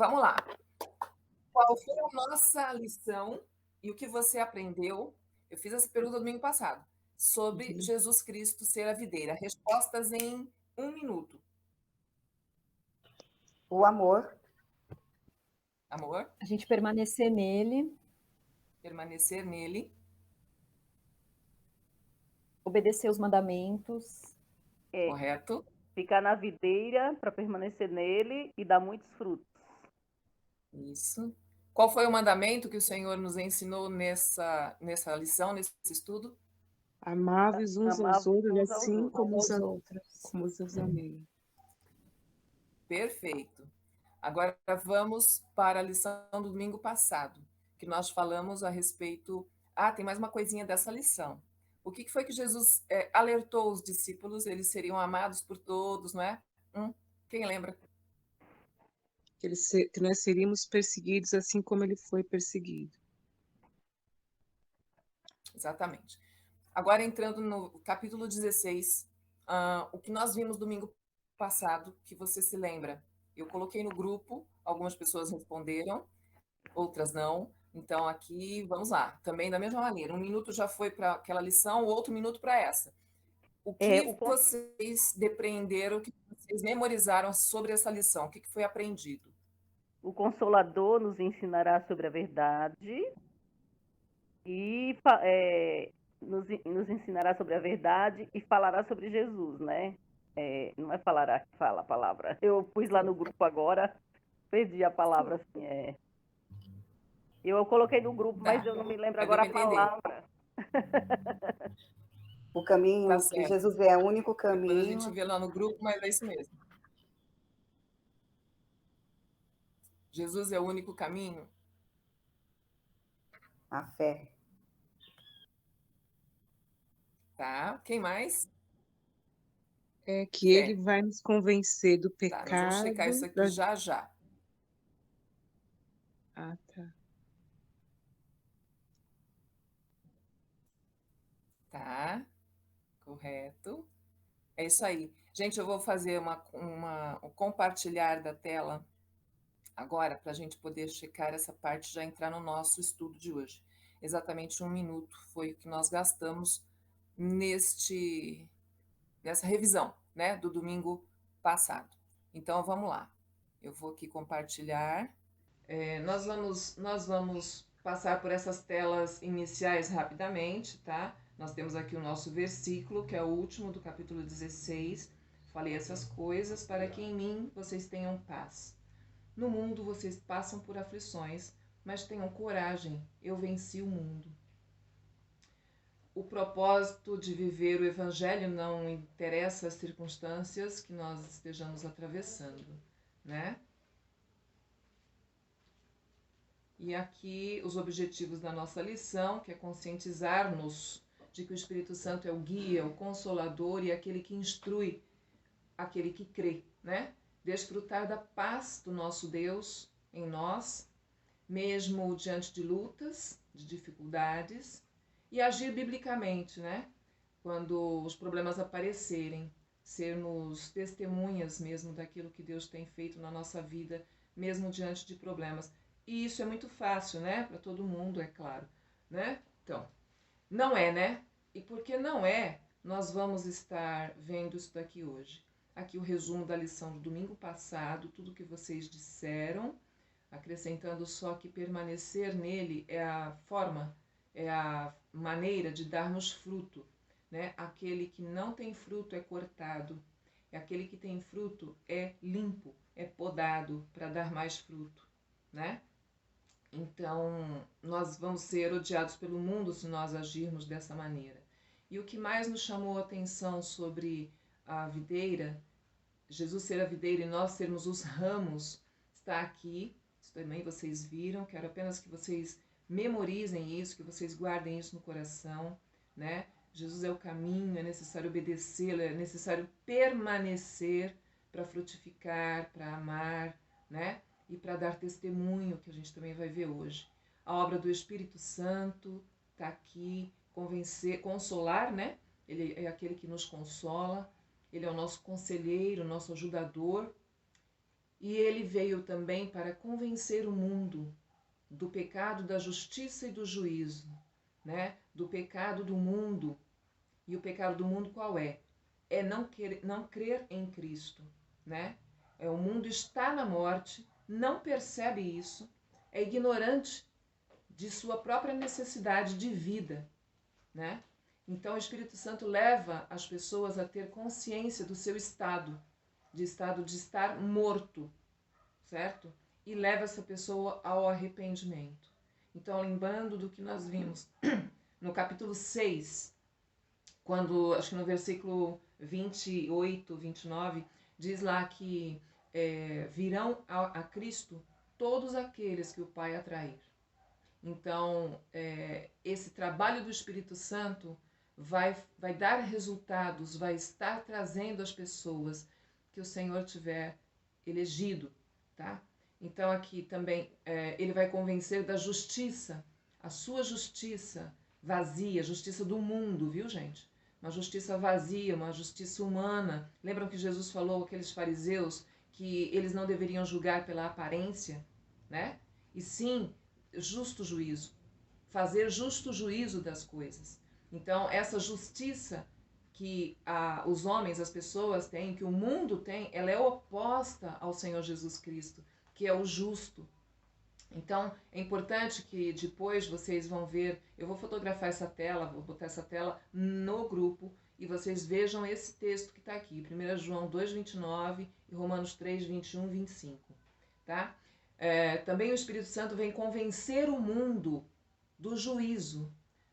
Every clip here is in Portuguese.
vamos lá. Qual foi a nossa lição e o que você aprendeu? Eu fiz essa pergunta domingo passado, sobre Uhum. Jesus Cristo ser a videira. Respostas em 1 minuto. O amor, Amor, A gente permanecer nele, permanecer nele, obedecer os mandamentos, É, correto? ficar na videira para permanecer nele e dar muitos frutos. Isso. Qual foi o mandamento que o Senhor nos ensinou nessa lição, nesse estudo? Amáveis uns aos Amar outros, uns aos assim outros. como aos outros. como os amei. Perfeito. Agora vamos para a lição do domingo passado, que nós falamos a respeito. Ah, tem mais uma coisinha dessa lição. O que foi que Jesus alertou os discípulos? Eles seriam amados por todos, não é? Quem lembra? Que nós seríamos perseguidos assim como ele foi perseguido. Exatamente. Agora entrando no capítulo 16, o que nós vimos domingo passado, que você se lembra? Eu coloquei no grupo, algumas pessoas responderam, outras não. Então, aqui, vamos lá. Também da mesma maneira. 1 minuto já foi para aquela lição, o outro minuto para essa. O É, que vocês depreenderam, o que vocês memorizaram sobre essa lição? O que foi aprendido? o Consolador nos ensinará sobre a verdade e nos ensinará sobre a verdade e falará sobre Jesus, né? Não é falará que fala a palavra. Eu pus lá no grupo agora, perdi a palavra assim. Eu coloquei no grupo, mas Tá, eu não me lembro mas deu agora para a entender. palavra. o Tá caminho, que certo. Jesus é o único Depois a gente caminho, vê lá no grupo, mas é isso mesmo. Jesus é o único caminho? a fé. Tá. Quem mais? É que ele Fé. vai nos convencer do Tá, nós vamos checar isso pecado. aqui já já. Ah, tá. Tá, correto. É isso aí. Gente, eu vou fazer um compartilhar da tela agora para a gente poder checar essa parte e já entrar no nosso estudo de hoje. Exatamente 1 minuto foi o que nós gastamos nessa revisão, né, do domingo passado. Então, vamos lá. Eu vou aqui compartilhar. Nós vamos passar por essas telas iniciais rapidamente, tá? Nós temos aqui o nosso versículo, que é o último do capítulo 16. Falei essas coisas para que em mim vocês tenham paz. No mundo vocês passam por aflições, mas tenham coragem, eu venci o mundo. O propósito de viver o Evangelho não interessa as circunstâncias que nós estejamos atravessando, né? E aqui os objetivos da nossa lição, que é conscientizar-nos de que o Espírito Santo é o guia, o consolador e aquele que instrui aquele que crê, né? Desfrutar da paz do nosso Deus em nós, mesmo diante de lutas, de dificuldades, e agir biblicamente, né? Quando os problemas aparecerem, sermos testemunhas mesmo daquilo que Deus tem feito na nossa vida, mesmo diante de problemas. E isso é muito fácil, né? Para todo mundo, é claro, né? Então, não é, né? E porque não é, nós vamos estar vendo isso daqui hoje. Aqui o resumo da lição do domingo passado, tudo que vocês disseram, acrescentando só que permanecer nele é a forma, é a maneira de darmos fruto, né? Aquele que não tem fruto é cortado, aquele que tem fruto é limpo, é podado para dar mais fruto, né? Então, nós vamos ser odiados pelo mundo se nós agirmos dessa maneira. E o que mais nos chamou a atenção sobre a videira, Jesus ser a videira e nós sermos os ramos, está aqui. Isso também vocês viram. Quero apenas que vocês memorizem isso, que vocês guardem isso no coração, né? Jesus é o caminho, é necessário obedecê-lo, é necessário permanecer para frutificar, para amar, né? E para dar testemunho, que a gente também vai ver hoje. A obra do Espírito Santo está aqui, convencer, consolar, né? Ele é aquele que nos consola, ele é o nosso conselheiro, o nosso ajudador. E ele veio também para convencer o mundo do pecado, da justiça e do juízo, né? Do pecado do mundo. E o pecado do mundo qual é? É não crer em Cristo, né? O mundo está na morte, não percebe isso, é ignorante de sua própria necessidade de vida, né? Então o Espírito Santo leva as pessoas a ter consciência do seu estado de estar morto, certo? E leva essa pessoa ao arrependimento. Então, lembrando do que nós vimos no capítulo 6, quando, acho que no versículo 28, 29, diz lá que virão a Cristo todos aqueles que o Pai atrair. Então, esse trabalho do Espírito Santo vai dar resultados, vai estar trazendo as pessoas que o Senhor tiver elegido, tá? Então, aqui também, ele vai convencer da justiça, a sua justiça vazia, justiça do mundo, viu, gente? Uma justiça vazia, uma justiça humana. Lembram que Jesus falou àqueles fariseus que eles não deveriam julgar pela aparência, né? E sim, justo juízo, fazer justo juízo das coisas. Então, essa justiça que os homens, as pessoas têm, que o mundo tem, ela é oposta ao Senhor Jesus Cristo, que é o justo. Então, é importante que depois vocês vão ver, eu vou fotografar essa tela, vou botar essa tela no grupo, e vocês vejam esse texto que está aqui, 1 João 2,29 e Romanos 3, 21, 25, tá? Também o Espírito Santo vem convencer o mundo do juízo,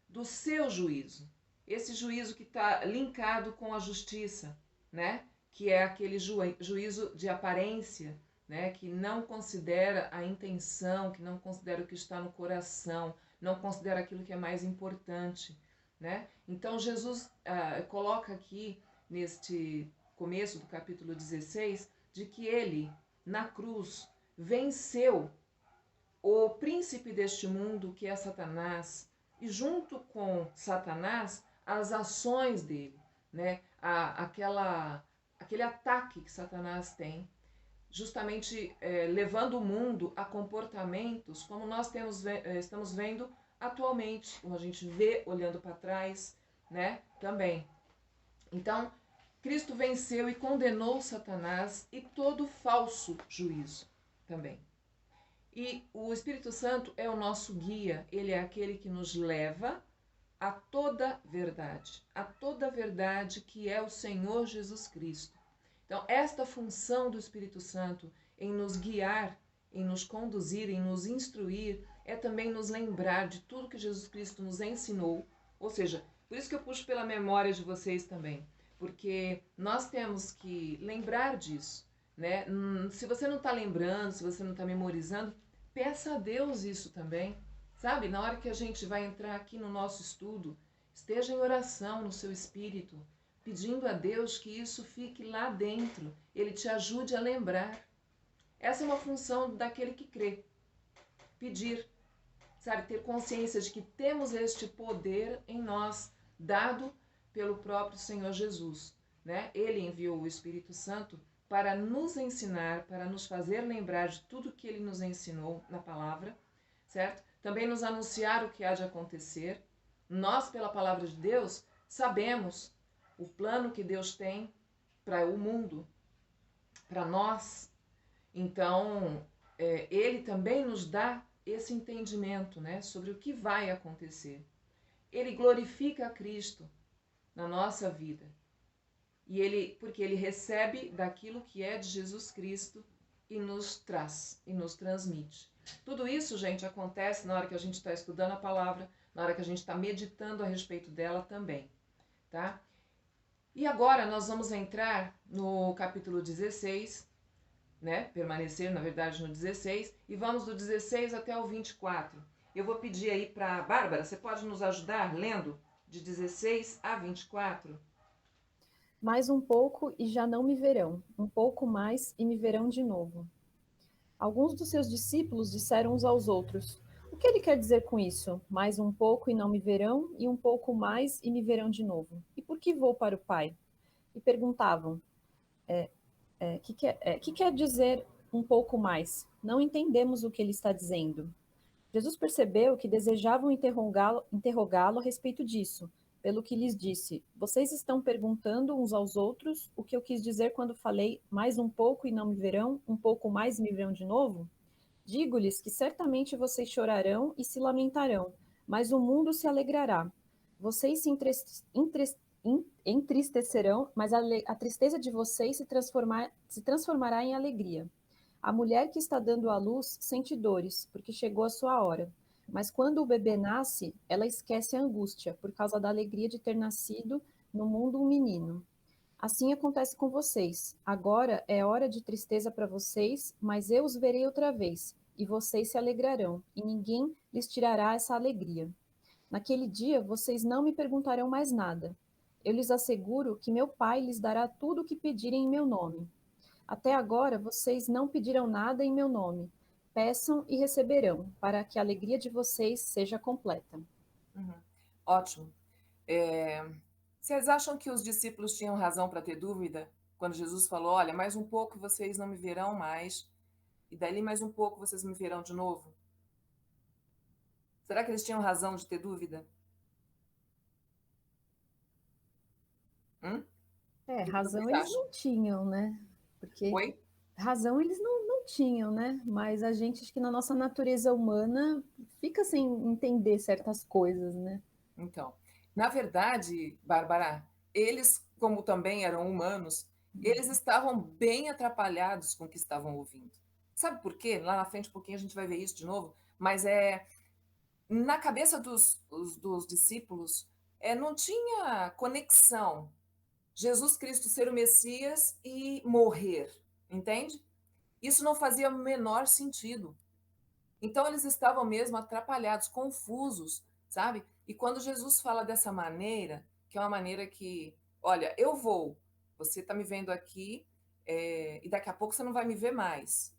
do seu juízo. Esse juízo que está linkado com a justiça, né? Que é aquele juízo de aparência, né? Que não considera a intenção, que não considera o que está no coração, não considera aquilo que é mais importante, né? Então Jesus coloca aqui, neste começo do capítulo 16, de que ele, na cruz, venceu o príncipe deste mundo, que é Satanás, e junto com Satanás, as ações dele, né? Aquele ataque que Satanás tem, justamente levando o mundo a comportamentos como nós estamos vendo atualmente, como a gente vê olhando para trás, né? Também. Então, Cristo venceu e condenou Satanás e todo falso juízo também. E o Espírito Santo é o nosso guia, ele é aquele que nos leva a toda verdade que é o Senhor Jesus Cristo. Então, esta função do Espírito Santo em nos guiar, em nos conduzir, em nos instruir, é também nos lembrar de tudo que Jesus Cristo nos ensinou. Ou seja, por isso que eu puxo pela memória de vocês também, porque nós temos que lembrar disso, né? Se você não está lembrando, se você não está memorizando, peça a Deus isso também, sabe? Na hora que a gente vai entrar aqui no nosso estudo, esteja em oração no seu espírito, pedindo a Deus que isso fique lá dentro, ele te ajude a lembrar. Essa é uma função daquele que crê. Pedir, sabe? Ter consciência de que temos este poder em nós, dado pelo próprio Senhor Jesus, né? Ele enviou o Espírito Santo para nos ensinar, para nos fazer lembrar de tudo que ele nos ensinou na palavra, certo? Também nos anunciar o que há de acontecer. Nós, pela palavra de Deus, sabemos o plano que Deus tem para o mundo, para nós. Então, ele também nos dá esse entendimento, né, sobre o que vai acontecer. Ele glorifica a Cristo na nossa vida. Porque ele recebe daquilo que é de Jesus Cristo e nos traz, e nos transmite. Tudo isso, gente, acontece na hora que a gente está estudando a palavra, na hora que a gente está meditando a respeito dela também, tá? E agora nós vamos entrar no capítulo 16, né? Permanecer, na verdade, no 16, e vamos do 16 até o 24. Eu vou pedir aí para a Bárbara, você pode nos ajudar lendo de 16 a 24? Mais um pouco e já não me verão, um pouco mais e me verão de novo. Alguns dos seus discípulos disseram uns aos outros: o que ele quer dizer com isso? Mais um pouco e não me verão, e um pouco mais e me verão de novo. E por que vou para o Pai? E perguntavam: que quer dizer um pouco mais. Não entendemos o que ele está dizendo. Jesus percebeu que desejavam interrogá-lo a respeito disso, pelo que lhes disse: Vocês estão perguntando uns aos outros o que eu quis dizer quando falei mais um pouco e não me verão, um pouco mais e me verão de novo? Digo-lhes que certamente vocês chorarão e se lamentarão, mas o mundo se alegrará. Vocês se entristecerão, mas a tristeza de vocês se transformará em alegria. A mulher que está dando à luz sente dores, porque chegou a sua hora. Mas quando o bebê nasce, ela esquece a angústia, por causa da alegria de ter nascido no mundo um menino. Assim acontece com vocês. Agora é hora de tristeza para vocês, mas eu os verei outra vez, e vocês se alegrarão, e ninguém lhes tirará essa alegria. Naquele dia vocês não me perguntarão mais nada. Eu lhes asseguro que meu Pai lhes dará tudo o que pedirem em meu nome. Até agora vocês não pediram nada em meu nome. Peçam e receberão, para que a alegria de vocês seja completa. Ótimo. Vocês acham que os discípulos tinham razão para ter dúvida quando Jesus falou: olha, mais um pouco e vocês não me verão mais, e dali mais um pouco vocês me verão de novo? Será que eles tinham razão de ter dúvida? Razão eles não tinham, né? Porque Oi? razão eles não tinham, né? Mas a gente, acho que na nossa natureza humana, fica sem entender certas coisas, né? Então, na verdade, Bárbara, eles, como também eram humanos, eles estavam bem atrapalhados com o que estavam ouvindo. Sabe por quê? Lá na frente, um pouquinho, a gente vai ver isso de novo, mas na cabeça dos discípulos, não tinha conexão. Jesus Cristo ser o Messias e morrer, entende? Isso não fazia o menor sentido. Então, eles estavam mesmo atrapalhados, confusos, sabe? E quando Jesus fala dessa maneira, que é uma maneira que, olha, eu vou, você está me vendo aqui, e daqui a pouco você não vai me ver mais.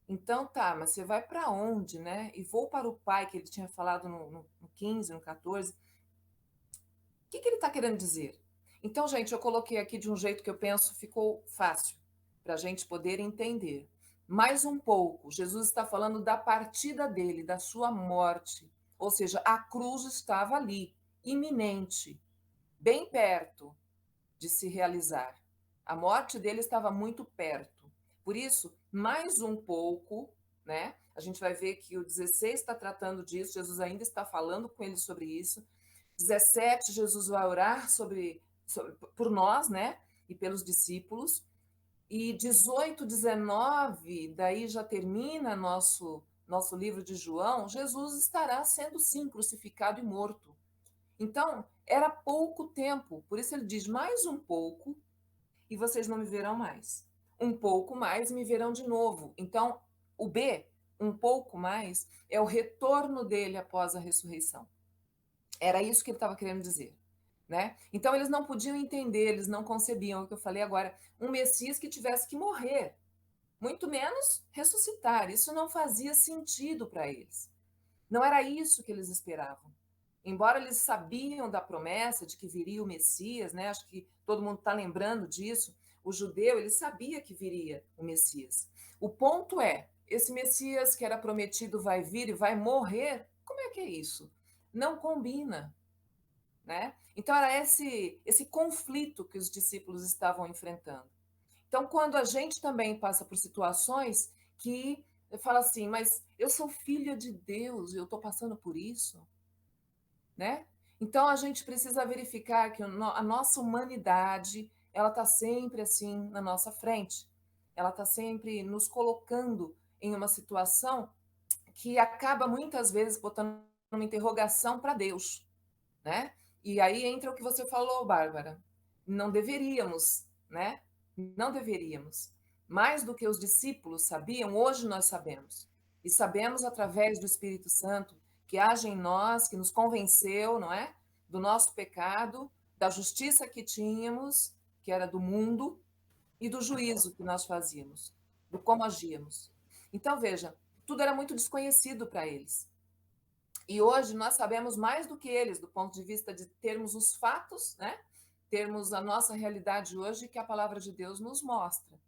Então, tá, mas você vai para onde, né? E vou para o Pai, que ele tinha falado no 15, no 14. O que ele está querendo dizer? Então, gente, eu coloquei aqui de um jeito que eu penso ficou fácil para a gente poder entender. Mais um pouco, Jesus está falando da partida dele, da sua morte. Ou seja, a cruz estava ali, iminente, bem perto de se realizar. A morte dele estava muito perto. Por isso, mais um pouco, né? A gente vai ver que o 16 está tratando disso, Jesus ainda está falando com ele sobre isso. 17, Jesus vai orar por nós, né? E pelos discípulos. E 18, 19, daí já termina nosso livro de João, Jesus estará sendo sim crucificado e morto. Então, era pouco tempo, por isso ele diz mais um pouco e vocês não me verão mais. Um pouco mais me verão de novo. Então, o B, um pouco mais, é o retorno dele após a ressurreição. Era isso que ele estava querendo dizer. Né? Então eles não podiam entender, eles não concebiam o que eu falei agora, um Messias que tivesse que morrer, muito menos ressuscitar. Isso não fazia sentido para eles. Não era isso que eles esperavam. Embora eles sabiam da promessa de que viria o Messias, né? Acho que todo mundo está lembrando disso. O judeu, ele sabia que viria o Messias. O ponto é, esse Messias que era prometido vai vir e vai morrer, como é que é isso? Não combina. Né? Então, era esse conflito que os discípulos estavam enfrentando. Então, quando a gente também passa por situações que fala assim, mas eu sou filha de Deus e eu estou passando por isso, né? Então, a gente precisa verificar que a nossa humanidade, ela está sempre assim na nossa frente. Ela está sempre nos colocando em uma situação que acaba muitas vezes botando uma interrogação para Deus, né? E aí entra o que você falou, Bárbara. Não deveríamos, né? Não deveríamos. Mais do que os discípulos sabiam, hoje nós sabemos. E sabemos através do Espírito Santo que age em nós, que nos convenceu, não é? Do nosso pecado, da justiça que tínhamos, que era do mundo, e do juízo que nós fazíamos, do como agíamos. Então, veja, tudo era muito desconhecido para eles. E hoje nós sabemos mais do que eles, do ponto de vista de termos os fatos, né? Termos a nossa realidade hoje que a palavra de Deus nos mostra.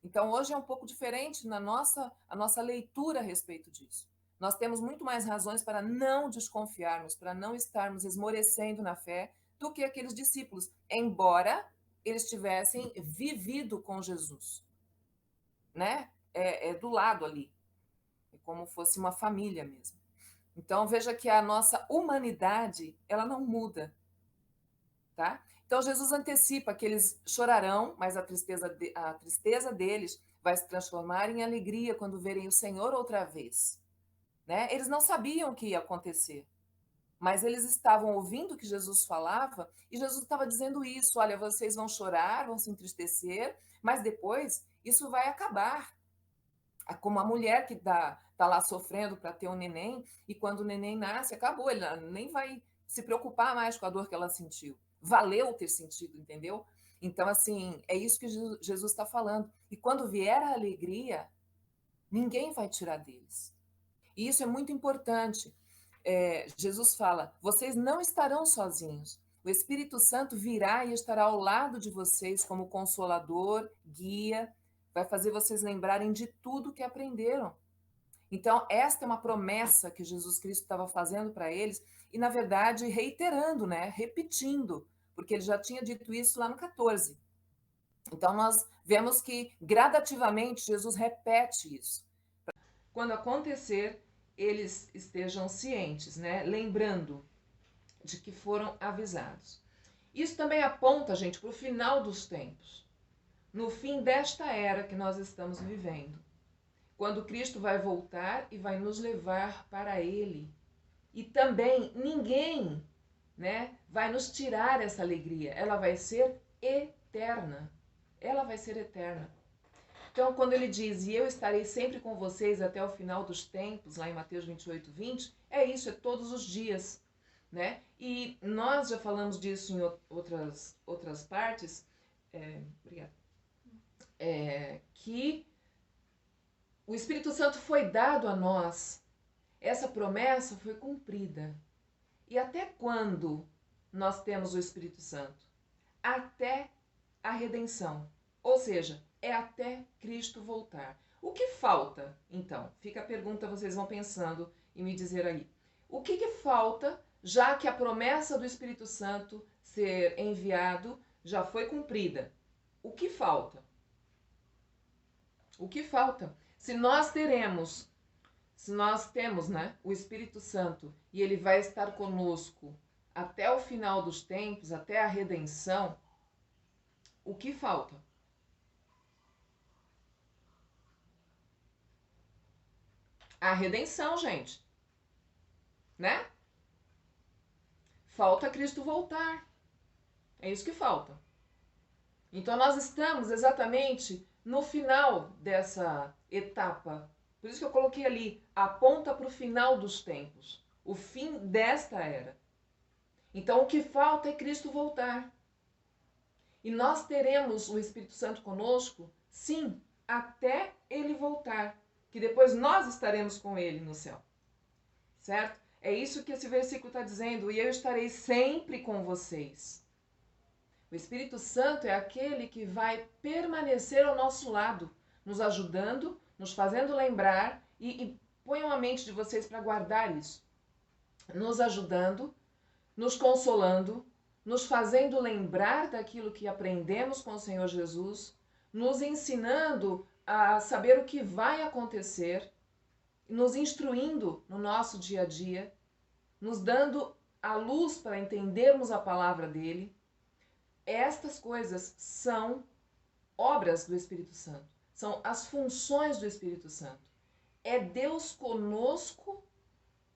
Então, hoje é um pouco diferente a nossa leitura a respeito disso. Nós temos muito mais razões para não desconfiarmos, para não estarmos esmorecendo na fé do que aqueles discípulos, embora eles tivessem vivido com Jesus, né? É do lado ali, é como fosse uma família mesmo. Então, veja que a nossa humanidade, ela não muda, tá? Então, Jesus antecipa que eles chorarão, mas a tristeza deles vai se transformar em alegria quando verem o Senhor outra vez, né? Eles não sabiam o que ia acontecer, mas eles estavam ouvindo o que Jesus falava e Jesus estava dizendo isso: olha, vocês vão chorar, vão se entristecer, mas depois isso vai acabar. Como a mulher que tá lá sofrendo para ter um neném e quando o neném nasce, acabou, ele nem vai se preocupar mais com a dor que ela sentiu. Valeu ter sentido, entendeu? Então, assim, é isso que Jesus está falando. E quando vier a alegria, ninguém vai tirar deles. E isso é muito importante. Jesus fala: vocês não estarão sozinhos. O Espírito Santo virá e estará ao lado de vocês como consolador, guia, vai fazer vocês lembrarem de tudo que aprenderam. Então, esta é uma promessa que Jesus Cristo estava fazendo para eles e, na verdade, reiterando, né? Repetindo, porque ele já tinha dito isso lá no 14. Então, nós vemos que gradativamente Jesus repete isso. Quando acontecer, eles estejam cientes, né? Lembrando de que foram avisados. Isso também aponta, gente, para o final dos tempos, no fim desta era que nós estamos vivendo, quando Cristo vai voltar e vai nos levar para Ele. E também ninguém, né, vai nos tirar essa alegria. Ela vai ser eterna. Ela vai ser eterna. Então, quando ele diz: e eu estarei sempre com vocês até o final dos tempos, lá em Mateus 28, 20, é isso, é todos os dias, né? E nós já falamos disso em outras partes, obrigada, que o Espírito Santo foi dado a nós, essa promessa foi cumprida. E até quando nós temos o Espírito Santo? Até a redenção, ou seja, é até Cristo voltar. O que falta, então? Fica a pergunta, vocês vão pensando e me dizer aí. O que falta, já que a promessa do Espírito Santo ser enviado já foi cumprida? O que falta? O que falta? Se nós temos, né, o Espírito Santo e ele vai estar conosco até o final dos tempos, até a redenção, o que falta? A redenção, gente. Né? Falta Cristo voltar. É isso que falta. Então nós estamos exatamente no final dessa etapa. Por isso que eu coloquei ali, aponta para o final dos tempos. O fim desta era. Então o que falta é Cristo voltar. E nós teremos o Espírito Santo conosco, sim, até ele voltar. Que depois nós estaremos com ele no céu. Certo? É isso que esse versículo está dizendo. E eu estarei sempre com vocês. O Espírito Santo é aquele que vai permanecer ao nosso lado, nos ajudando, nos fazendo lembrar, e ponham a mente de vocês para guardar isso. Nos ajudando, nos consolando, nos fazendo lembrar daquilo que aprendemos com o Senhor Jesus, nos ensinando a saber o que vai acontecer, nos instruindo no nosso dia a dia, nos dando a luz para entendermos a palavra dele. Estas coisas são obras do Espírito Santo, são as funções do Espírito Santo. É Deus conosco,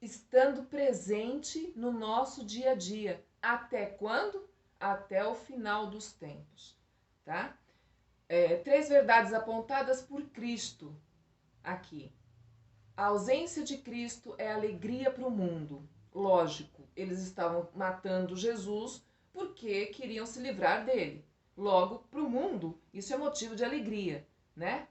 estando presente no nosso dia a dia. Até quando? Até o final dos tempos, tá? 3 verdades apontadas por Cristo aqui. A ausência de Cristo é alegria para o mundo. Lógico, eles estavam matando Jesus porque queriam se livrar dele. Logo, para o mundo, isso é motivo de alegria, né?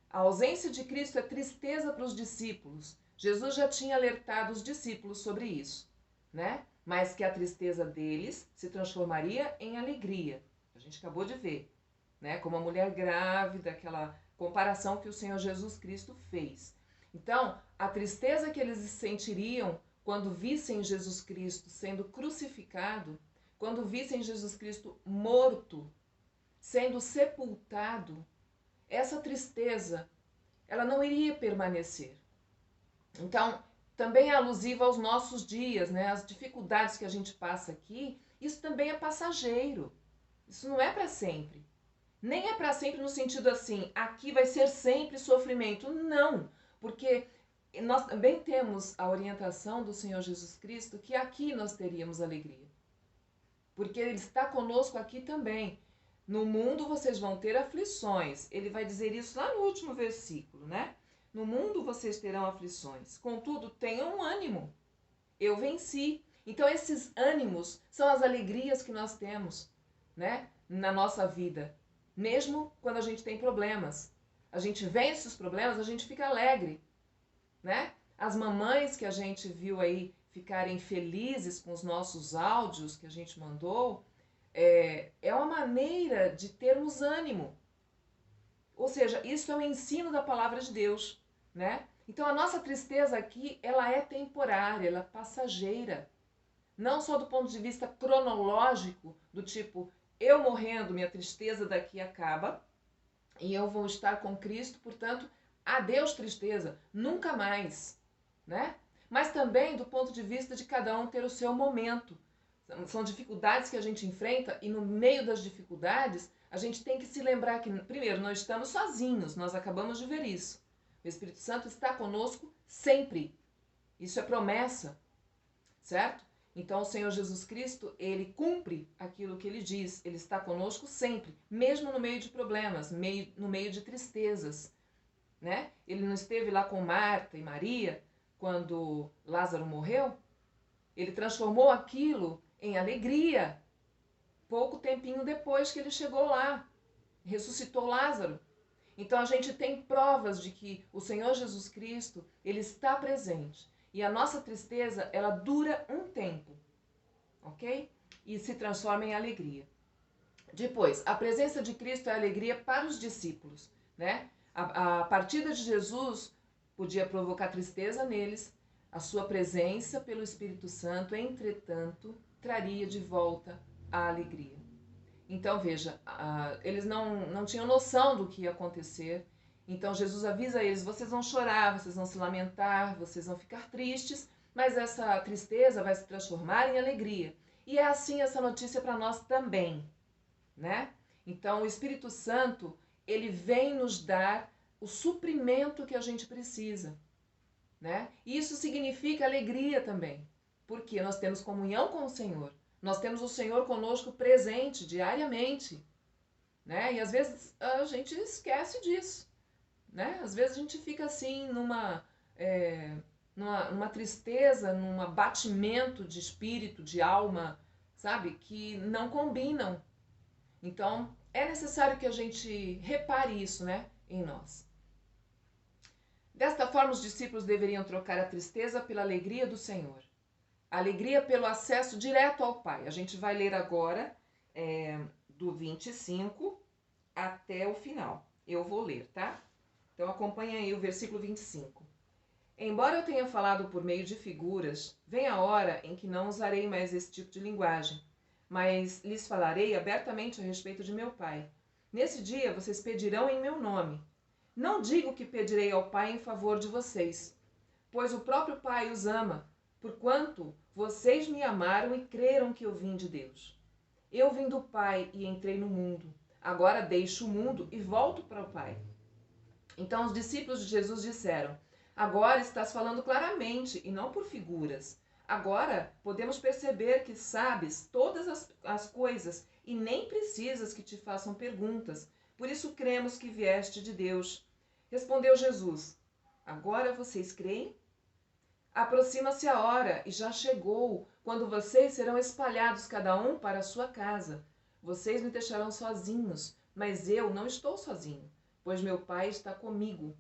A ausência de Cristo é tristeza para os discípulos. Jesus já tinha alertado os discípulos sobre isso, né? Mas que a tristeza deles se transformaria em alegria. A gente acabou de ver, né? Como a mulher grávida, que ela comparação que o Senhor Jesus Cristo fez. Então, a tristeza que eles sentiriam quando vissem Jesus Cristo sendo crucificado, quando vissem Jesus Cristo morto, sendo sepultado, essa tristeza, ela não iria permanecer. Então, também é alusiva aos nossos dias, né? As dificuldades que a gente passa aqui, isso também é passageiro. Isso não é para sempre. Nem é para sempre no sentido assim, aqui vai ser sempre sofrimento. Não, porque nós também temos a orientação do Senhor Jesus Cristo que aqui nós teríamos alegria. Porque Ele está conosco aqui também. No mundo vocês vão ter aflições. Ele vai dizer isso lá no último versículo, né? No mundo vocês terão aflições. Contudo, tenham ânimo. Eu venci. Então esses ânimos são as alegrias que nós temos, né? Na nossa vida. Mesmo quando a gente tem problemas. A gente vence os problemas, a gente fica alegre, né? As mamães que a gente viu aí ficarem felizes com os nossos áudios que a gente mandou, é uma maneira de termos ânimo. Ou seja, isso é o ensino da palavra de Deus, né? Então a nossa tristeza aqui, ela é temporária, ela é passageira. Não só do ponto de vista cronológico, do tipo, eu morrendo, minha tristeza daqui acaba, e eu vou estar com Cristo, portanto, adeus tristeza, nunca mais, né? Mas também do ponto de vista de cada um ter o seu momento. São dificuldades que a gente enfrenta e no meio das dificuldades a gente tem que se lembrar que, primeiro, não estamos sozinhos, nós acabamos de ver isso. O Espírito Santo está conosco sempre. Isso é promessa, certo? Então o Senhor Jesus Cristo, Ele cumpre aquilo que Ele diz. Ele está conosco sempre, mesmo no meio de problemas, no meio de tristezas, né? Ele não esteve lá com Marta e Maria quando Lázaro morreu? Ele transformou aquilo em alegria, pouco tempinho depois que ele chegou lá, ressuscitou Lázaro. Então a gente tem provas de que o Senhor Jesus Cristo, Ele está presente. E a nossa tristeza, ela dura um tempo, ok? E se transforma em alegria. Depois, a presença de Cristo é alegria para os discípulos, né? A partida de Jesus podia provocar tristeza neles, a sua presença pelo Espírito Santo, entretanto, traria de volta a alegria. Então, veja, eles não tinham noção do que ia acontecer. Então, Jesus avisa eles, vocês vão chorar, vocês vão se lamentar, vocês vão ficar tristes, mas essa tristeza vai se transformar em alegria. E é assim essa notícia para nós também, né? Então, o Espírito Santo, ele vem nos dar o suprimento que a gente precisa, né? E isso significa alegria também, porque nós temos comunhão com o Senhor. Nós temos o Senhor conosco presente diariamente, né? E às vezes a gente esquece disso, né? Às vezes a gente fica assim numa tristeza, num abatimento de espírito, de alma, sabe? Que não combinam. Então é necessário que a gente repare isso, né? Em nós. Desta forma, os discípulos deveriam trocar a tristeza pela alegria do Senhor. A alegria pelo acesso direto ao Pai. A gente vai ler agora do 25 até o final. Eu vou ler, tá? Então acompanha aí o versículo 25. Embora eu tenha falado por meio de figuras, vem a hora em que não usarei mais esse tipo de linguagem, mas lhes falarei abertamente a respeito de meu Pai. Nesse dia vocês pedirão em meu nome. Não digo que pedirei ao Pai em favor de vocês, pois o próprio Pai os ama, porquanto vocês me amaram e creram que eu vim de Deus. Eu vim do Pai e entrei no mundo. Agora deixo o mundo e volto para o Pai. Então os discípulos de Jesus disseram, agora estás falando claramente e não por figuras. Agora podemos perceber que sabes todas as coisas e nem precisas que te façam perguntas. Por isso cremos que vieste de Deus. Respondeu Jesus, agora vocês creem? Aproxima-se a hora e já chegou, quando vocês serão espalhados cada um para a sua casa. Vocês me deixarão sozinhos, mas eu não estou sozinho, pois meu Pai está comigo.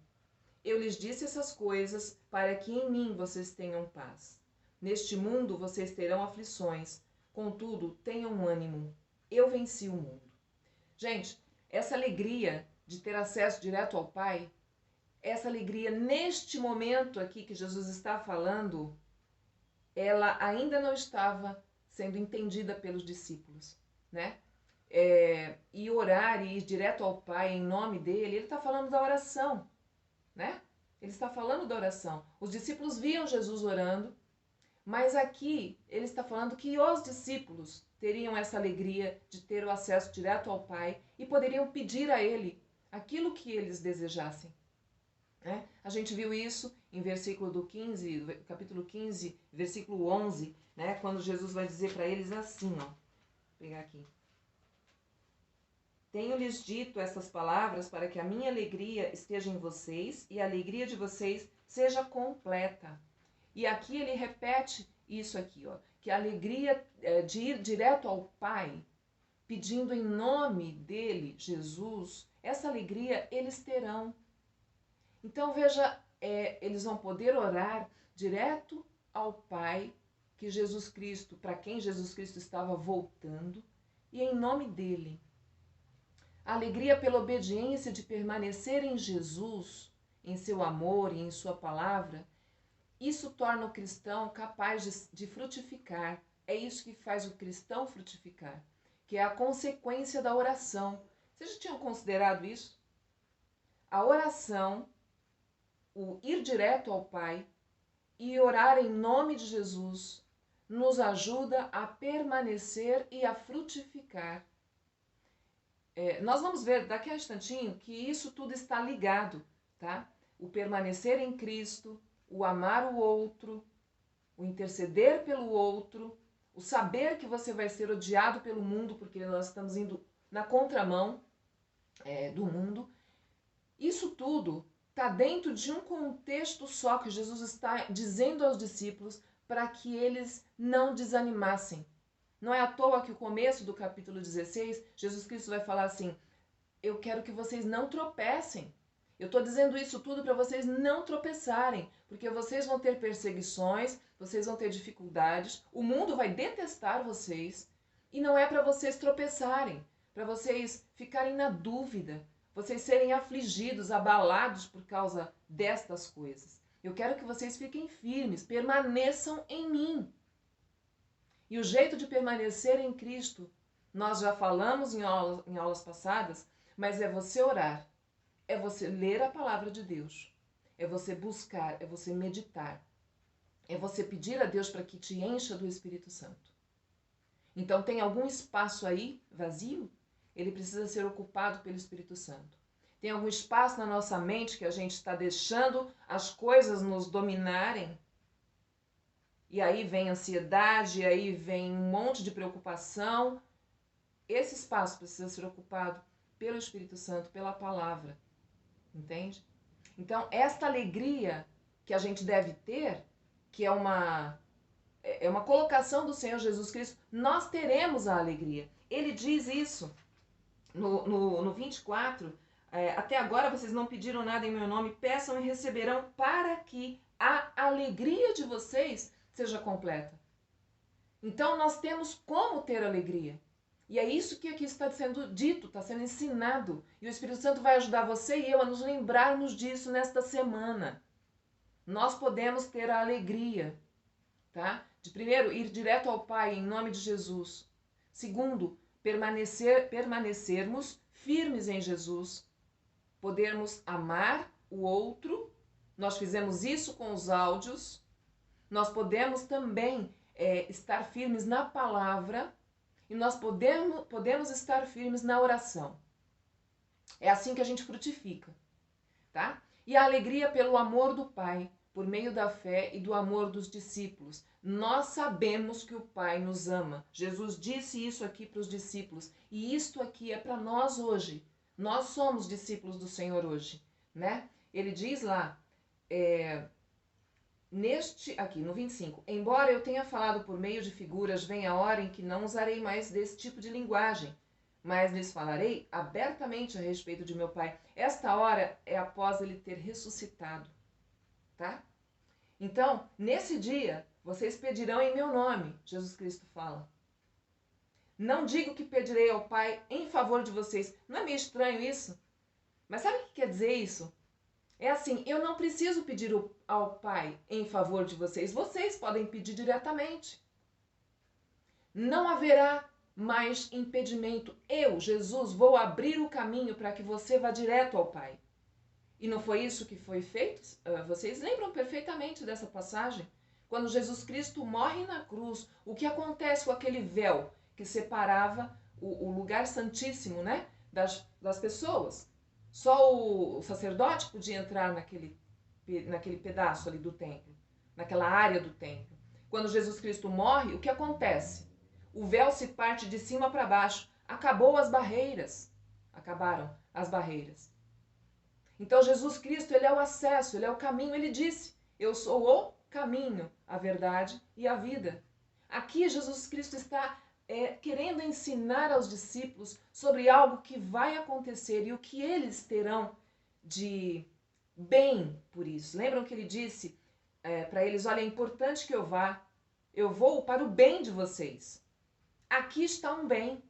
Eu lhes disse essas coisas para que em mim vocês tenham paz. Neste mundo vocês terão aflições, contudo tenham ânimo. Eu venci o mundo. Gente, essa alegria de ter acesso direto ao Pai, essa alegria neste momento aqui que Jesus está falando, ela ainda não estava sendo entendida pelos discípulos, né? E orar e ir direto ao Pai em nome dele, ele está falando da oração, né? Ele está falando da oração. Os discípulos viam Jesus orando, mas aqui ele está falando que os discípulos teriam essa alegria de ter o acesso direto ao Pai e poderiam pedir a ele aquilo que eles desejassem. Né? A gente viu isso em capítulo 15, versículo 11, né? Quando Jesus vai dizer para eles assim, ó, vou pegar aqui. Tenho-lhes dito essas palavras para que a minha alegria esteja em vocês e a alegria de vocês seja completa. E aqui ele repete isso aqui, ó, que a alegria de ir direto ao Pai, pedindo em nome dele, Jesus, essa alegria eles terão. Então veja, eles vão poder orar direto ao Pai, que Jesus Cristo, para quem Jesus Cristo estava voltando, e em nome dele. A alegria pela obediência de permanecer em Jesus, em seu amor e em sua palavra, isso torna o cristão capaz de frutificar. É isso que faz o cristão frutificar, que é a consequência da oração. Vocês já tinham considerado isso? A oração, o ir direto ao Pai e orar em nome de Jesus, nos ajuda a permanecer e a frutificar. Nós vamos ver daqui a um instantinho que isso tudo está ligado, tá? O permanecer em Cristo, o amar o outro, o interceder pelo outro, o saber que você vai ser odiado pelo mundo, porque nós estamos indo na contramão do mundo. Isso tudo está dentro de um contexto só que Jesus está dizendo aos discípulos para que eles não desanimassem. Não é à toa que o começo do capítulo 16, Jesus Cristo vai falar assim, eu quero que vocês não tropecem. Eu estou dizendo isso tudo para vocês não tropeçarem, porque vocês vão ter perseguições, vocês vão ter dificuldades, o mundo vai detestar vocês, e não é para vocês tropeçarem, para vocês ficarem na dúvida, vocês serem afligidos, abalados por causa destas coisas. Eu quero que vocês fiquem firmes, permaneçam em mim. E o jeito de permanecer em Cristo, nós já falamos em aulas passadas, mas é você orar, é você ler a palavra de Deus, é você buscar, é você meditar, é você pedir a Deus para que te encha do Espírito Santo. Então tem algum espaço aí vazio? Ele precisa ser ocupado pelo Espírito Santo. Tem algum espaço na nossa mente que a gente está deixando as coisas nos dominarem? E aí vem ansiedade, aí vem um monte de preocupação. Esse espaço precisa ser ocupado pelo Espírito Santo, pela palavra. Entende? Então, esta alegria que a gente deve ter, que é uma colocação do Senhor Jesus Cristo, nós teremos a alegria. Ele diz isso no 24, até agora vocês não pediram nada em meu nome, peçam e receberão para que a alegria de vocês seja completa. Então nós temos como ter alegria. E é isso que aqui está sendo dito, está sendo ensinado. E o Espírito Santo vai ajudar você e eu a nos lembrarmos disso nesta semana. Nós podemos ter a alegria, tá? De primeiro, ir direto ao Pai em nome de Jesus. Segundo, permanecermos firmes em Jesus. Podermos amar o outro. Nós fizemos isso com os áudios. Nós podemos também estar firmes na palavra e nós podemos estar firmes na oração. É assim que a gente frutifica, tá? E a alegria pelo amor do Pai, por meio da fé e do amor dos discípulos. Nós sabemos que o Pai nos ama. Jesus disse isso aqui para os discípulos e isto aqui é para nós hoje. Nós somos discípulos do Senhor hoje, né? Ele diz lá, aqui no 25, embora eu tenha falado por meio de figuras, vem a hora em que não usarei mais desse tipo de linguagem, mas lhes falarei abertamente a respeito de meu Pai. Esta hora é após ele ter ressuscitado, tá? Então, nesse dia, vocês pedirão em meu nome, Jesus Cristo fala. Não digo que pedirei ao Pai em favor de vocês. Não é meio estranho isso? Mas sabe o que quer dizer isso? É assim, eu não preciso pedir ao Pai em favor de vocês. Vocês podem pedir diretamente. Não haverá mais impedimento. Eu, Jesus, vou abrir o caminho para que você vá direto ao Pai. E não foi isso que foi feito? Vocês lembram perfeitamente dessa passagem? Quando Jesus Cristo morre na cruz, o que acontece com aquele véu que separava o lugar santíssimo, né, das pessoas? Só o sacerdote podia entrar naquele pedaço ali do templo, naquela área do templo. Quando Jesus Cristo morre, o que acontece? O véu se parte de cima para baixo. Acabou as barreiras. Acabaram as barreiras. Então Jesus Cristo, ele é o acesso, ele é o caminho. Ele disse, eu sou o caminho, a verdade e a vida. Aqui Jesus Cristo está querendo ensinar aos discípulos sobre algo que vai acontecer e o que eles terão de bem por isso. Lembram que ele disse para eles, olha, é importante que eu vá, eu vou para o bem de vocês. Aqui está um bem.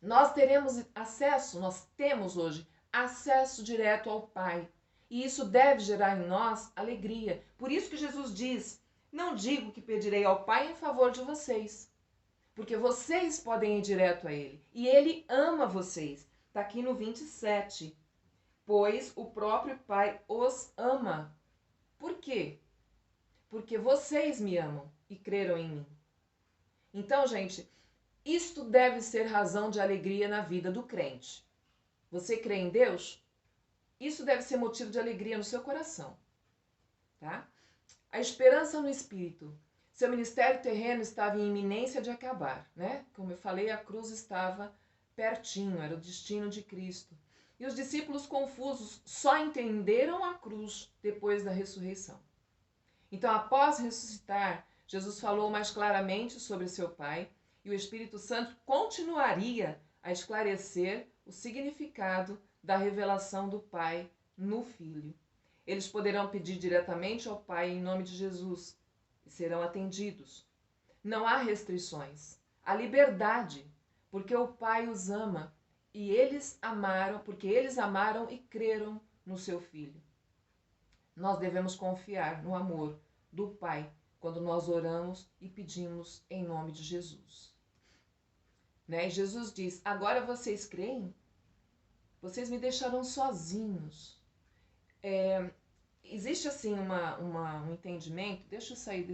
Nós teremos acesso, nós temos hoje acesso direto ao Pai. E isso deve gerar em nós alegria. Por isso que Jesus diz, não digo que pedirei ao Pai em favor de vocês, porque vocês podem ir direto a Ele. E Ele ama vocês. Está aqui no 27. Pois o próprio Pai os ama. Por quê? Porque vocês me amam e creram em mim. Então, gente, isto deve ser razão de alegria na vida do crente. Você crê em Deus? Isso deve ser motivo de alegria no seu coração. Tá? A esperança no Espírito. Seu ministério terreno estava em iminência de acabar, né? Como eu falei, a cruz estava pertinho, era o destino de Cristo. E os discípulos confusos só entenderam a cruz depois da ressurreição. Então, após ressuscitar, Jesus falou mais claramente sobre seu Pai e o Espírito Santo continuaria a esclarecer o significado da revelação do Pai no Filho. Eles poderão pedir diretamente ao Pai em nome de Jesus e serão atendidos. Não há restrições. Há liberdade, porque o Pai os ama e eles amaram, porque eles amaram e creram no seu Filho. Nós devemos confiar no amor do Pai quando nós oramos e pedimos em nome de Jesus. Né? E Jesus diz, agora vocês creem? Vocês me deixaram sozinhos. Existe assim um entendimento, deixa eu sair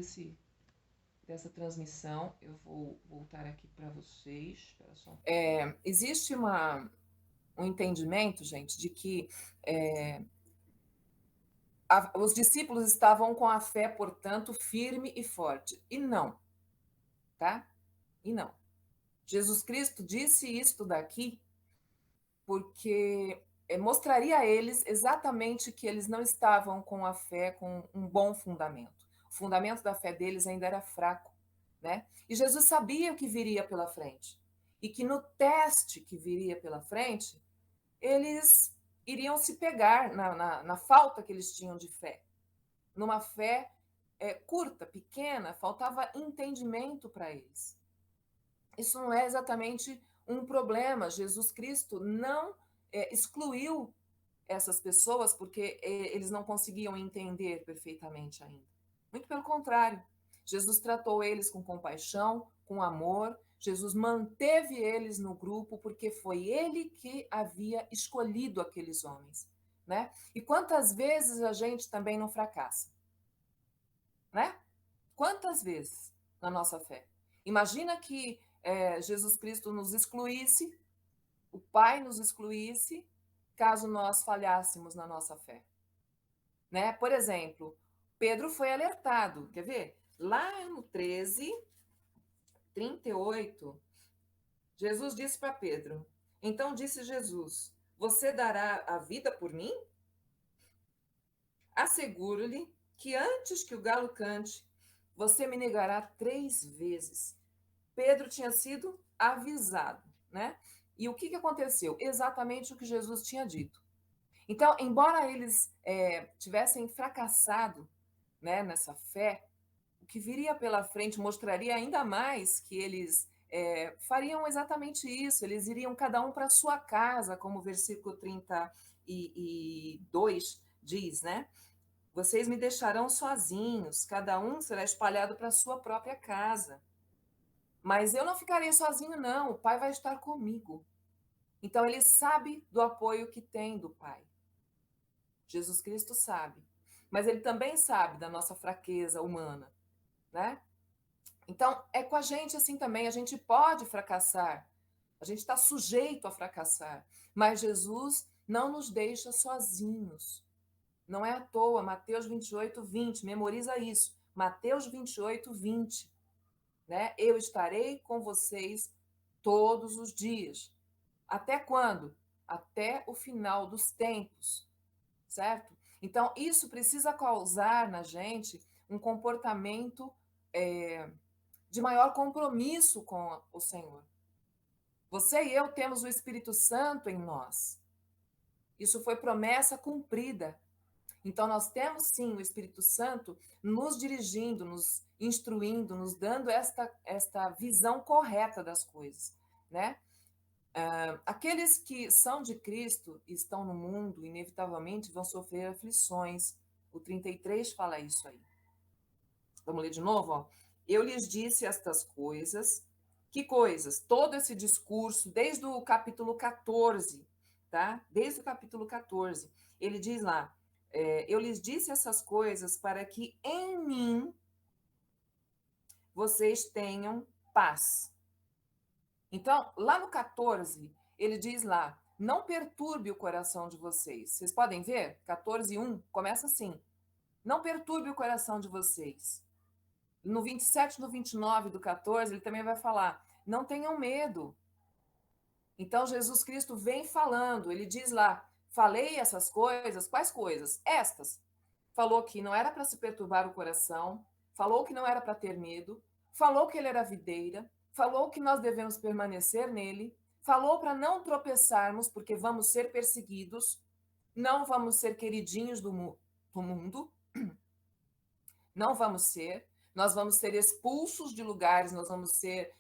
dessa transmissão, eu vou voltar aqui para vocês. Existe um entendimento, gente, de que os discípulos estavam com a fé, portanto, firme e forte. E não, tá? E não. Jesus Cristo disse isto daqui porque mostraria a eles exatamente que eles não estavam com a fé com um bom fundamento. O fundamento da fé deles ainda era fraco, né? E Jesus sabia o que viria pela frente. E que no teste que viria pela frente, eles iriam se pegar na falta que eles tinham de fé. Numa fé curta, pequena, faltava entendimento para eles. Isso não é exatamente um problema. Jesus Cristo não excluiu essas pessoas porque eles não conseguiam entender perfeitamente ainda. Muito pelo contrário. Jesus tratou eles com compaixão, com amor. Jesus manteve eles no grupo porque foi ele que havia escolhido aqueles homens, né? E quantas vezes a gente também não fracassa, né? Quantas vezes na nossa fé? Imagina que Jesus Cristo nos excluísse, o Pai nos excluísse, caso nós falhássemos na nossa fé, né? Por exemplo, Pedro foi alertado, quer ver? Lá no 13:38, Jesus disse para Pedro, então disse Jesus, você dará a vida por mim? Asseguro-lhe que antes que o galo cante, você me negará 3 vezes. Pedro tinha sido avisado, né? E o que aconteceu? Exatamente o que Jesus tinha dito. Então, embora eles tivessem fracassado, né, nessa fé, o que viria pela frente mostraria ainda mais que eles fariam exatamente isso, eles iriam cada um para sua casa, como o versículo e 2 diz, né? Vocês me deixarão sozinhos, cada um será espalhado para a sua própria casa. Mas eu não ficarei sozinho, não, o Pai vai estar comigo. Então ele sabe do apoio que tem do Pai. Jesus Cristo sabe. Mas ele também sabe da nossa fraqueza humana, né? Então, é com a gente assim também, a gente pode fracassar, a gente está sujeito a fracassar, mas Jesus não nos deixa sozinhos. Não é à toa, Mateus 28, 20, memoriza isso. Mateus 28, 20, né? Eu estarei com vocês todos os dias. Até quando? Até o final dos tempos, certo? Então, isso precisa causar na gente um comportamento de maior compromisso com o Senhor. Você e eu temos o Espírito Santo em nós. Isso foi promessa cumprida. Então, nós temos sim o Espírito Santo nos dirigindo, nos instruindo, nos dando esta visão correta das coisas, né? Aqueles que são de Cristo e estão no mundo, inevitavelmente vão sofrer aflições. O 33 fala isso aí. Vamos ler de novo? Ó. Eu lhes disse estas coisas. Que coisas? Todo esse discurso, desde o capítulo 14, tá? Desde o capítulo 14. Ele diz lá, eu lhes disse essas coisas para que em mim vocês tenham paz. Então, lá no 14, ele diz lá, não perturbe o coração de vocês. Vocês podem ver? 14:1 começa assim. Não perturbe o coração de vocês. No 27, no 29 do 14, ele também vai falar, não tenham medo. Então, Jesus Cristo vem falando, ele diz lá, falei essas coisas, quais coisas? Estas. Falou que não era para se perturbar o coração, falou que não era para ter medo, falou que ele era a videira, falou que nós devemos permanecer nele, falou para não tropeçarmos, porque vamos ser perseguidos, não vamos ser queridinhos do mundo, não vamos ser, nós vamos ser expulsos de lugares, nós vamos ser,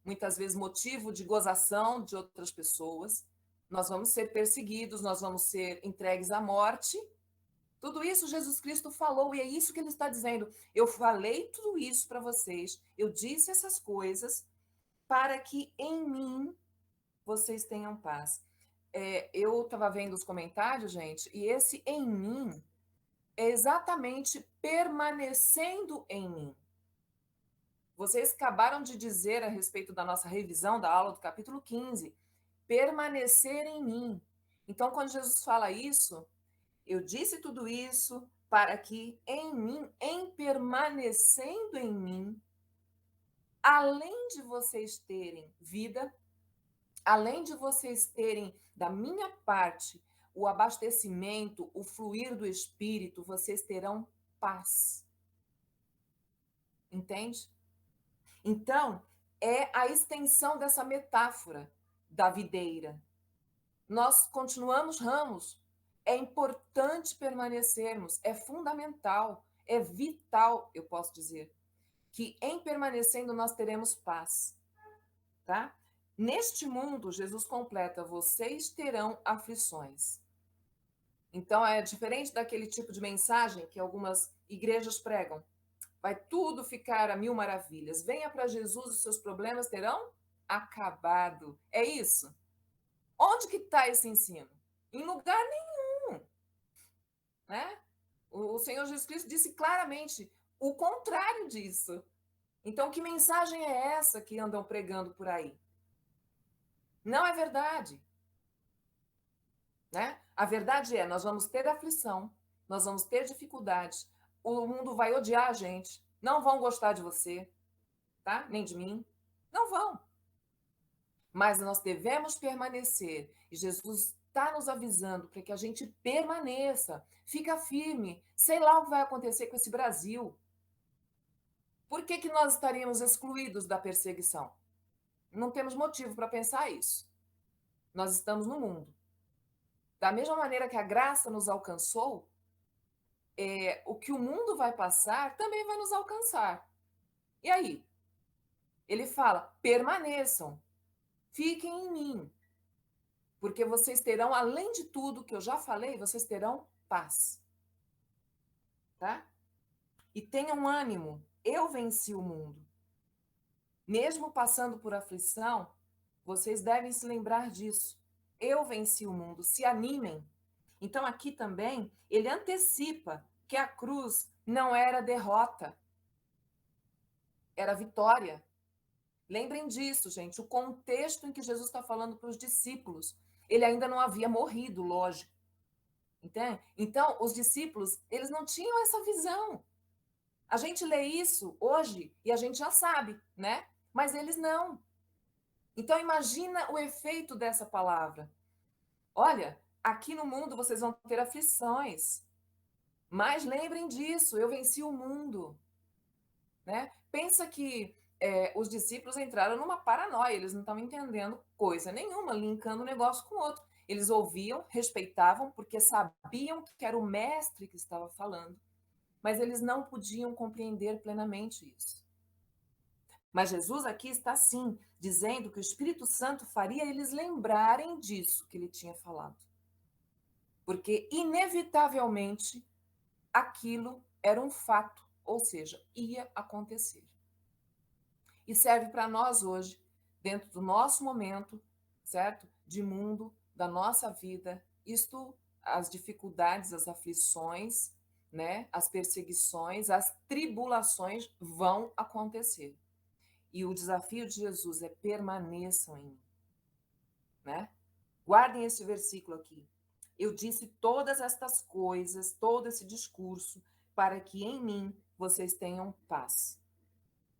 muitas vezes, motivo de gozação de outras pessoas, nós vamos ser perseguidos, nós vamos ser entregues à morte. Tudo isso Jesus Cristo falou, e é isso que ele está dizendo. Eu falei tudo isso para vocês, eu disse essas coisas para que em mim vocês tenham paz. Eu estava vendo os comentários, gente, e esse em mim é exatamente permanecendo em mim. Vocês acabaram de dizer a respeito da nossa revisão da aula do capítulo 15, permanecer em mim. Então, quando Jesus fala isso, eu disse tudo isso para que em mim, em permanecendo em mim, além de vocês terem vida, além de vocês terem da minha parte o abastecimento, o fluir do Espírito, vocês terão paz. Entende? Então, é a extensão dessa metáfora da videira. Nós continuamos ramos. É importante permanecermos, é fundamental, é vital, eu posso dizer, que em permanecendo nós teremos paz, tá? Neste mundo, Jesus completa, vocês terão aflições. Então, é diferente daquele tipo de mensagem que algumas igrejas pregam. Vai tudo ficar a mil maravilhas. Venha para Jesus, os seus problemas terão acabado. É isso? Onde que está esse ensino? Em lugar nenhum. Né? O Senhor Jesus Cristo disse claramente o contrário disso. Então, que mensagem é essa que andam pregando por aí? Não é verdade. Né? A verdade é, nós vamos ter aflição, nós vamos ter dificuldades, o mundo vai odiar a gente, não vão gostar de você, tá? Nem de mim, não vão. Mas nós devemos permanecer, e Jesus está nos avisando para que a gente permaneça, fica firme, sei lá o que vai acontecer com esse Brasil. Por que nós estaríamos excluídos da perseguição? Não temos motivo para pensar isso. Nós estamos no mundo. Da mesma maneira que a graça nos alcançou, o que o mundo vai passar também vai nos alcançar. E aí? Ele fala, permaneçam, fiquem em mim. porque vocês terão, além de tudo que eu já falei, vocês terão paz. Tá? E tenham ânimo, eu venci o mundo. Mesmo passando por aflição, vocês devem se lembrar disso. Eu venci o mundo, se animem. Então aqui também, ele antecipa que a cruz não era derrota, era vitória. Lembrem disso, gente, o contexto em que Jesus está falando para os discípulos. Ele ainda não havia morrido, lógico. Entende? Então, os discípulos, eles não tinham essa visão. A gente lê isso hoje e a gente já sabe, né? Mas eles não. Então, imagina o efeito dessa palavra. Olha, aqui no mundo vocês vão ter aflições, mas lembrem disso, eu venci o mundo. Né? Pensa que os discípulos entraram numa paranoia, eles não estavam entendendo coisa nenhuma, linkando um negócio com o outro. Eles ouviam, respeitavam, porque sabiam que era o mestre que estava falando, mas eles não podiam compreender plenamente isso. Mas Jesus aqui está, sim, dizendo que o Espírito Santo faria eles lembrarem disso que ele tinha falado. Porque, inevitavelmente, aquilo era um fato, ou seja, ia acontecer. E serve para nós hoje, dentro do nosso momento, certo? De mundo, da nossa vida, isto, as dificuldades, as aflições, né? As perseguições, as tribulações vão acontecer. E o desafio de Jesus é permaneçam em mim, né? Guardem esse versículo aqui. Eu disse todas estas coisas, todo esse discurso, para que em mim vocês tenham paz.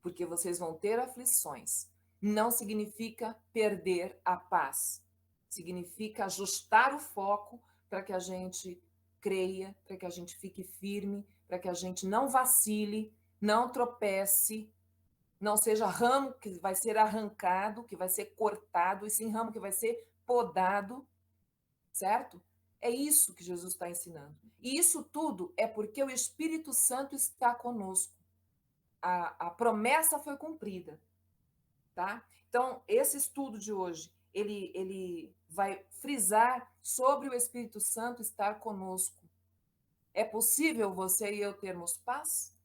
Porque vocês vão ter aflições. Não significa perder a paz. Significa ajustar o foco para que a gente creia, para que a gente fique firme, para que a gente não vacile, não tropece, não seja ramo que vai ser arrancado, que vai ser cortado, e sim ramo que vai ser podado, certo? É isso que Jesus está ensinando. E isso tudo é porque o Espírito Santo está conosco. A promessa foi cumprida, tá? Então, esse estudo de hoje, ele vai frisar sobre o Espírito Santo estar conosco. É possível você e eu termos paz?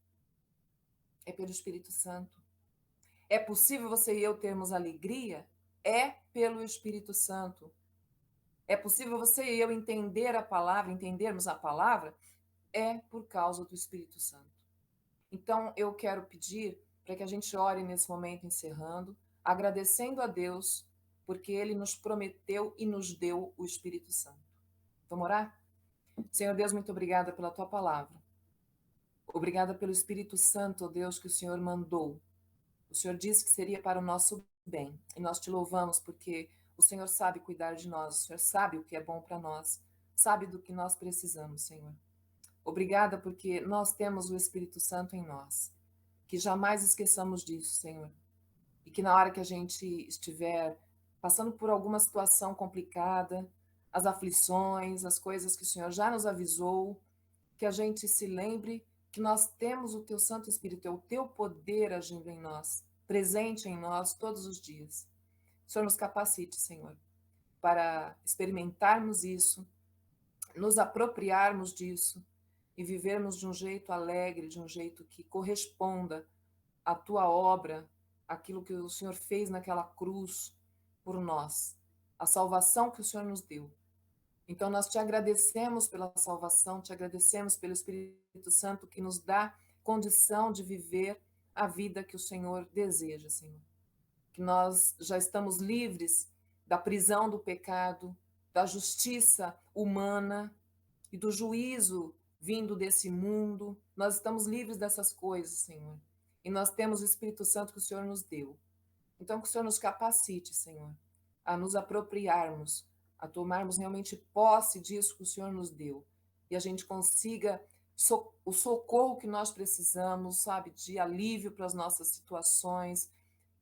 É pelo Espírito Santo. É possível você e eu termos alegria? É pelo Espírito Santo. É possível você e eu entender a palavra, entendermos a palavra? É por causa do Espírito Santo. Então, eu quero pedir para que a gente ore nesse momento, encerrando, agradecendo a Deus, porque Ele nos prometeu e nos deu o Espírito Santo. Vamos orar? Senhor Deus, muito obrigada pela Tua palavra. Obrigada pelo Espírito Santo, ó Deus, que o Senhor mandou. O Senhor disse que seria para o nosso bem. E nós te louvamos porque o Senhor sabe cuidar de nós. O Senhor sabe o que é bom para nós. Sabe do que nós precisamos, Senhor. Obrigada porque nós temos o Espírito Santo em nós. Que jamais esqueçamos disso, Senhor. E que na hora que a gente estiver passando por alguma situação complicada, as aflições, as coisas que o Senhor já nos avisou, que a gente se lembre que nós temos o Teu Santo Espírito, é o Teu poder agindo em nós, presente em nós todos os dias. O Senhor nos capacite, Senhor, para experimentarmos isso, nos apropriarmos disso e vivermos de um jeito alegre, de um jeito que corresponda à Tua obra, aquilo que o Senhor fez naquela cruz por nós, a salvação que o Senhor nos deu. Então, nós te agradecemos pela salvação, te agradecemos pelo Espírito Santo que nos dá condição de viver a vida que o Senhor deseja, Senhor. Que nós já estamos livres da prisão do pecado, da justiça humana e do juízo vindo desse mundo. Nós estamos livres dessas coisas, Senhor. E nós temos o Espírito Santo que o Senhor nos deu. Então, que o Senhor nos capacite, Senhor, a nos apropriarmos, a tomarmos realmente posse disso que o Senhor nos deu. E a gente consiga o socorro que nós precisamos, sabe, de alívio para as nossas situações,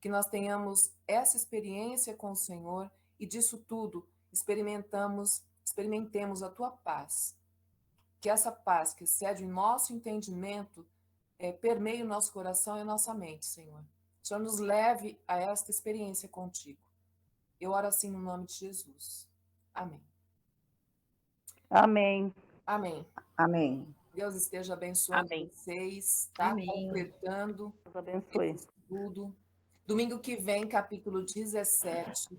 que nós tenhamos essa experiência com o Senhor e disso tudo experimentemos a Tua paz. Que essa paz que excede o nosso entendimento permeie o nosso coração e a nossa mente, Senhor. O Senhor nos leve a esta experiência contigo. Eu oro assim no nome de Jesus. Amém. Amém. Amém. Amém. Deus esteja abençoando Amém. vocês, tá? Amém. Completando Deus abençoe. esse estudo. Domingo que vem, capítulo 17.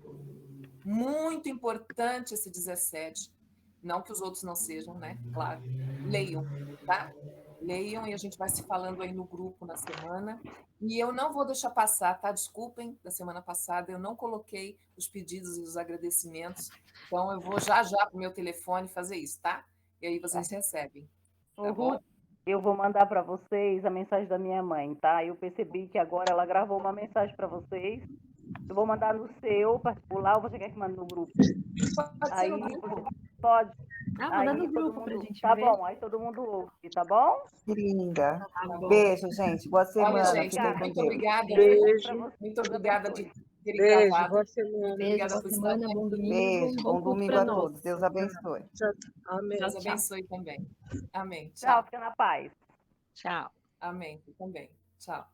Muito importante esse 17. Não que os outros não sejam, né? Claro. Leiam, tá? Leiam e a gente vai se falando aí no grupo na semana. E eu não vou deixar passar, tá? Desculpem, da semana passada eu não coloquei os pedidos e os agradecimentos. Então eu vou já para o meu telefone fazer isso, tá? E aí vocês recebem. Tá Ô, bom? Ruth, eu vou mandar para vocês a mensagem da minha mãe, tá? Eu percebi que agora ela gravou uma mensagem para vocês. Eu vou mandar no seu particular ou você quer que mande no grupo? Pode ser Aí no grupo. você pode. Manda Aí no todo grupo pra mundo. gente Tá ver. bom, aí todo mundo ouve, tá bom? Que linda. Tá bom. Beijo, gente. Boa Olha, semana. gente, Fiquem com muito Deus. obrigada. Beijo. Muito obrigada de terem Beijo, gravado. boa semana. Muito Beijo, obrigada boa por estar semana, aqui. bom domingo, Beijo. bom Bom culto domingo pra a nós. todos. Deus abençoe. Amém. Deus Tchau. abençoe também. Amém. Tchau, Tchau. fica na paz. Tchau. Amém. Tu também. Tchau.